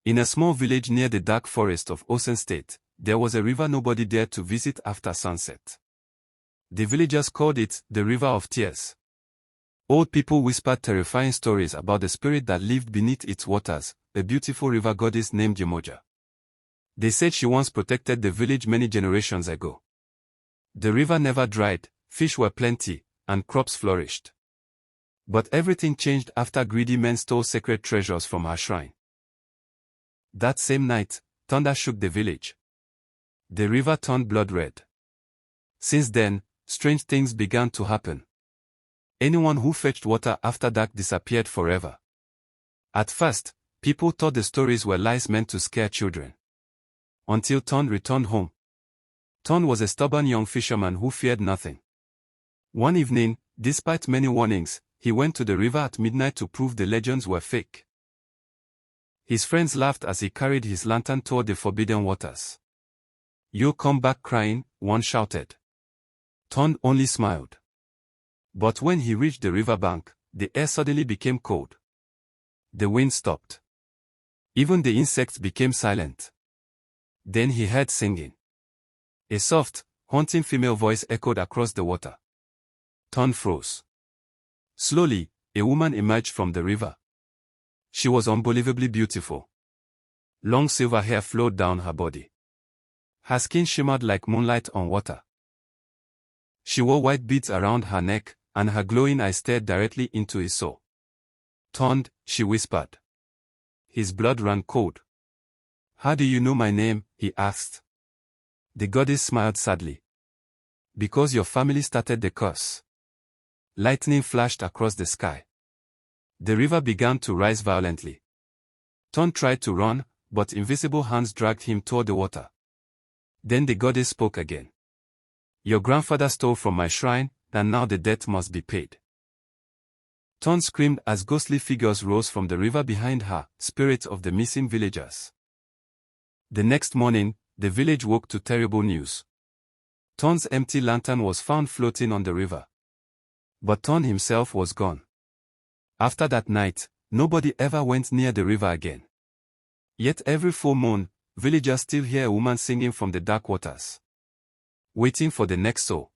In a small village near the dark forest of Osun State, there was a river nobody dared to visit after sunset. The villagers called it the River of Tears. Old people whispered terrifying stories about the spirit that lived beneath its waters, a beautiful river goddess named Yemoja. They said she once protected the village many generations ago. The river never dried, fish were plenty, and crops flourished. But everything changed after greedy men stole sacred treasures from her shrine. That same night, thunder shook the village. The river turned blood red. Since then, strange things began to happen. Anyone who fetched water after dark disappeared forever. At first, people thought the stories were lies meant to scare children. Until Ton returned home. Ton was a stubborn young fisherman who feared nothing. One evening, despite many warnings, he went to the river at midnight to prove the legends were fake. His friends laughed as he carried his lantern toward the forbidden waters. "You'll come back crying," one shouted. Ton only smiled. But when he reached the riverbank, the air suddenly became cold. The wind stopped. Even the insects became silent. Then he heard singing. A soft, haunting female voice echoed across the water. Ton froze. Slowly, a woman emerged from the river. She was unbelievably beautiful. Long silver hair flowed down her body. Her skin shimmered like moonlight on water. She wore white beads around her neck, and her glowing eyes stared directly into his soul. "Ton," she whispered. His blood ran cold. "How do you know my name?" he asked. The goddess smiled sadly. "Because your family started the curse." Lightning flashed across the sky. The river began to rise violently. Ton tried to run, but invisible hands dragged him toward the water. Then the goddess spoke again. "Your grandfather stole from my shrine, and now the debt must be paid." Ton screamed as ghostly figures rose from the river behind her, spirits of the missing villagers. The next morning, the village woke to terrible news. Ton's empty lantern was found floating on the river. But Ton himself was gone. After that night, nobody ever went near the river again. Yet every full moon, villagers still hear a woman singing from the dark waters, waiting for the next soul.